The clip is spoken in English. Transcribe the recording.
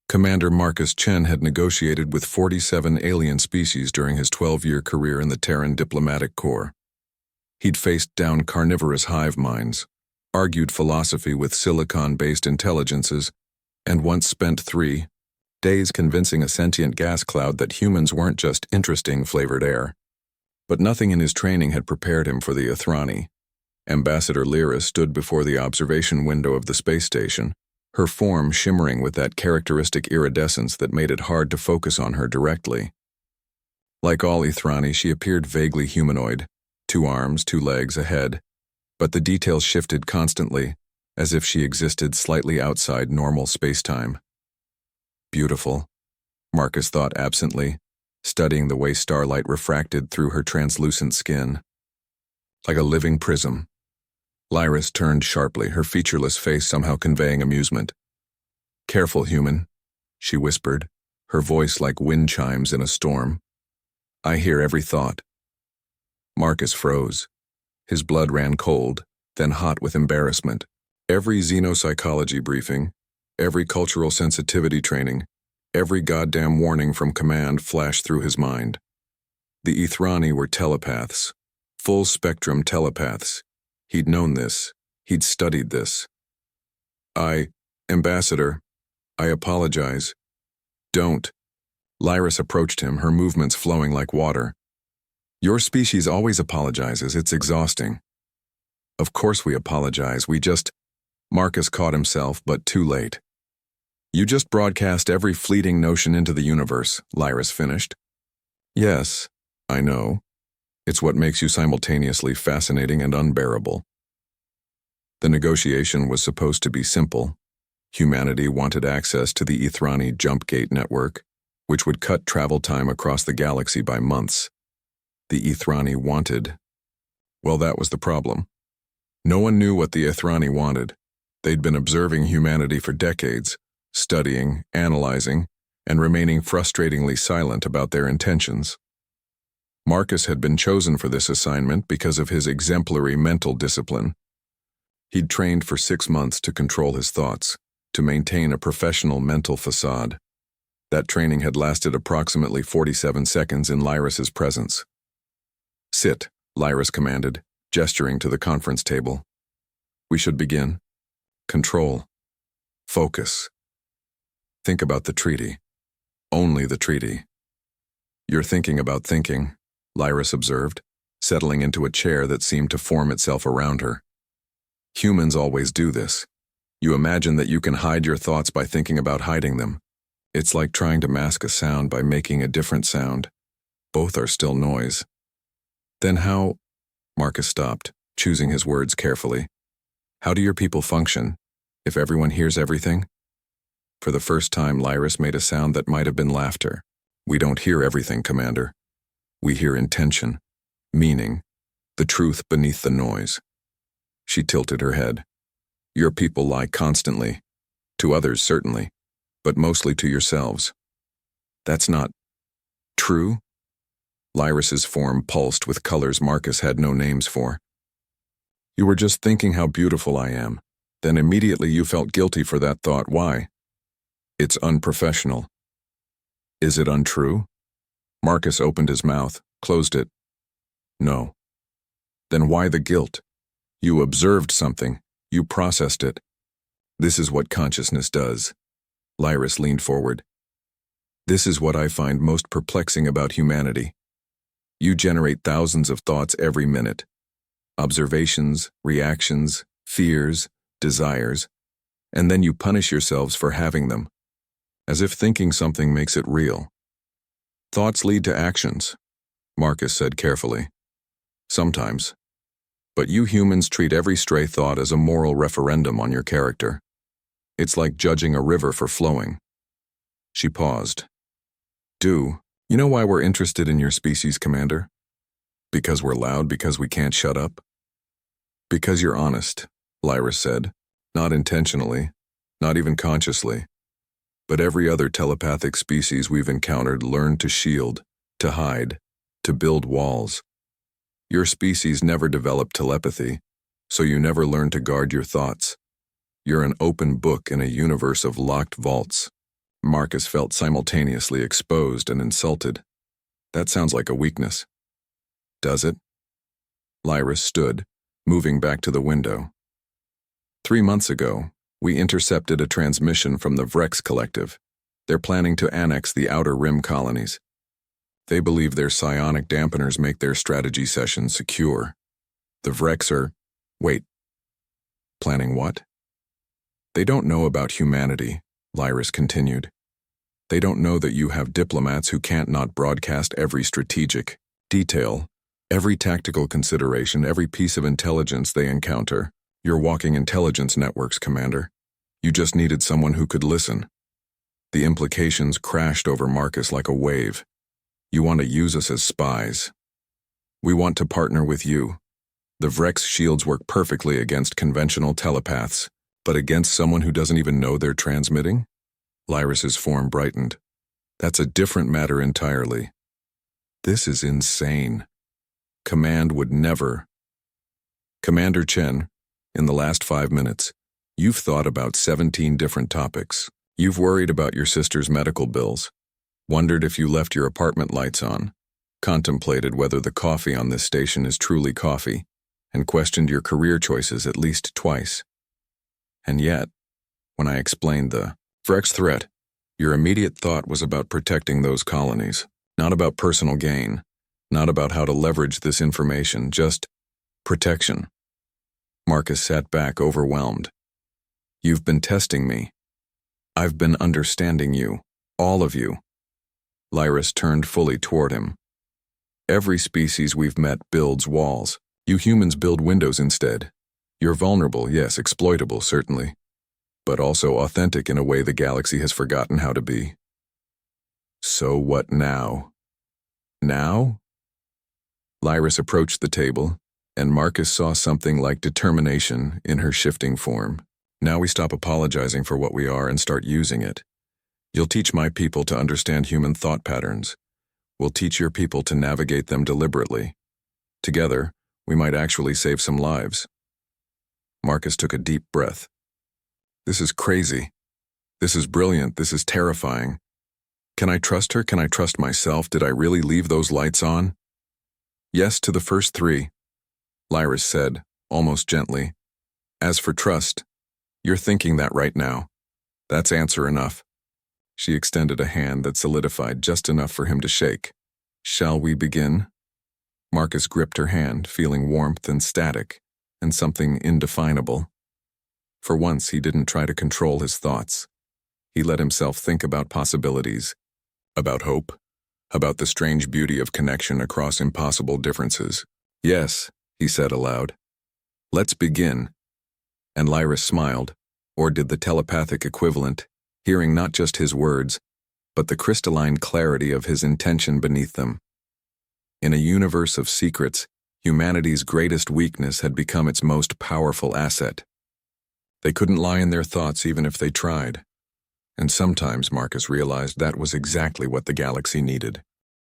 Commander Marcus Chen had negotiated with 47 alien species during his 12-year career in the Terran Diplomatic Corps. He'd faced down carnivorous hive minds, argued philosophy with silicon-based intelligences, and once spent 3 days convincing a sentient gas cloud that humans weren't just interesting flavored air. But nothing in his training had prepared him for the Ithrani. Ambassador Lyra stood before the observation window of the space station, her form shimmering with that characteristic iridescence that made it hard to focus on her directly. Like all Ithrani, she appeared vaguely humanoid, 2 arms, 2 legs, a head, but the details shifted constantly, as if she existed slightly outside normal spacetime. Beautiful, Marcus thought absently, studying the way starlight refracted through her translucent skin. Like a living prism. Lyris turned sharply, her featureless face somehow conveying amusement. "Careful, human," she whispered, her voice like wind chimes in a storm. "I hear every thought." Marcus froze. His blood ran cold, then hot with embarrassment. Every xenopsychology briefing, every cultural sensitivity training, every goddamn warning from command flashed through his mind. The Ithrani were telepaths, full-spectrum telepaths. He'd known this. He'd studied this. Ambassador, I apologize." "Don't." Lyris approached him, her movements flowing like water. "Your species always apologizes. It's exhausting." "Of course we apologize. We just—" Marcus caught himself, but too late. "You just broadcast every fleeting notion into the universe," Lyris finished. "Yes, I know. It's what makes you simultaneously fascinating and unbearable." The negotiation was supposed to be simple. Humanity wanted access to the Ithrani jump gate network, which would cut travel time across the galaxy by months. The Ithrani wanted— well, that was the problem. No one knew what the Ithrani wanted. They'd been observing humanity for decades, studying, analyzing, and remaining frustratingly silent about their intentions. Marcus had been chosen for this assignment because of his exemplary mental discipline. He'd trained for 6 months to control his thoughts, to maintain a professional mental facade. That training had lasted approximately 47 seconds in Lyris's presence. "Sit," Lyris commanded, gesturing to the conference table. "We should begin. Control. Focus. Think about the treaty. Only the treaty." "You're thinking about thinking," Lyris observed, settling into a chair that seemed to form itself around her. "Humans always do this. You imagine that you can hide your thoughts by thinking about hiding them. It's like trying to mask a sound by making a different sound. Both are still noise." "Then how—" Marcus stopped, choosing his words carefully. "How do your people function, if everyone hears everything?" For the first time, Lyris made a sound that might have been laughter. "We don't hear everything, Commander. We hear intention, meaning, the truth beneath the noise." She tilted her head. "Your people lie constantly. To others, certainly, but mostly to yourselves." "That's not true?" Lyris's form pulsed with colors Marcus had no names for. "You were just thinking how beautiful I am. Then immediately you felt guilty for that thought. Why?" "It's unprofessional." "Is it untrue?" Marcus opened his mouth, closed it. "No." "Then why the guilt? You observed something. You processed it. This is what consciousness does." Lyris leaned forward. "This is what I find most perplexing about humanity. You generate thousands of thoughts every minute. Observations, reactions, fears, desires, and then you punish yourselves for having them, as if thinking something makes it real. Thoughts lead to actions," Marcus said carefully. "Sometimes. But you humans treat every stray thought as a moral referendum on your character. It's like judging a river for flowing." She paused. "You know why we're interested in your species, Commander? Because we're loud, because we can't shut up?" "Because you're honest," Lyris said. "Not intentionally, not even consciously. But every other telepathic species we've encountered learned to shield, to hide, to build walls. Your species never developed telepathy, so you never learned to guard your thoughts. You're an open book in a universe of locked vaults." Marcus felt simultaneously exposed and insulted. That sounds like a weakness. Does it? Lyra stood, moving back to the window. 3 months ago, we intercepted a transmission from the Vrex Collective. They're planning to annex the Outer Rim colonies. They believe their psionic dampeners make their strategy sessions secure. The Vrex are... Wait. Planning what? They don't know about humanity, Lyris continued. They don't know that you have diplomats who can't not broadcast every strategic detail, every tactical consideration, every piece of intelligence they encounter. You're walking intelligence networks, Commander. You just needed someone who could listen. The implications crashed over Marcus like a wave. You want to use us as spies. We want to partner with you. The Vrex shields work perfectly against conventional telepaths, but against someone who doesn't even know they're transmitting? Lyris's form brightened. That's a different matter entirely. This is insane. Command would never. Commander Chen, in the last 5 minutes, you've thought about 17 different topics. You've worried about your sister's medical bills, wondered if you left your apartment lights on, contemplated whether the coffee on this station is truly coffee, and questioned your career choices at least twice. And yet, when I explained the Vrex threat, your immediate thought was about protecting those colonies, not about personal gain, not about how to leverage this information, just protection. Marcus sat back, overwhelmed. You've been testing me. I've been understanding you, all of you. Lyris turned fully toward him. Every species we've met builds walls. You humans build windows instead. You're vulnerable, yes, exploitable, certainly, but also authentic in a way the galaxy has forgotten how to be. So what now? Now? Lyris approached the table, and Marcus saw something like determination in her shifting form. Now we stop apologizing for what we are and start using it. You'll teach my people to understand human thought patterns. We'll teach your people to navigate them deliberately. Together, we might actually save some lives. Marcus took a deep breath. This is crazy. This is brilliant. This is terrifying. Can I trust her? Can I trust myself? Did I really leave those lights on? Yes to the first 3, Lyris said, almost gently. As for trust, you're thinking that right now. That's answer enough. She extended a hand that solidified just enough for him to shake. Shall we begin? Marcus gripped her hand, feeling warmth and static, and something indefinable. For once, he didn't try to control his thoughts. He let himself think about possibilities, about hope, about the strange beauty of connection across impossible differences. Yes, he said aloud. Let's begin. And Lyris smiled, or did the telepathic equivalent, hearing not just his words, but the crystalline clarity of his intention beneath them. In a universe of secrets, humanity's greatest weakness had become its most powerful asset. They couldn't lie in their thoughts even if they tried. And sometimes Marcus realized that was exactly what the galaxy needed.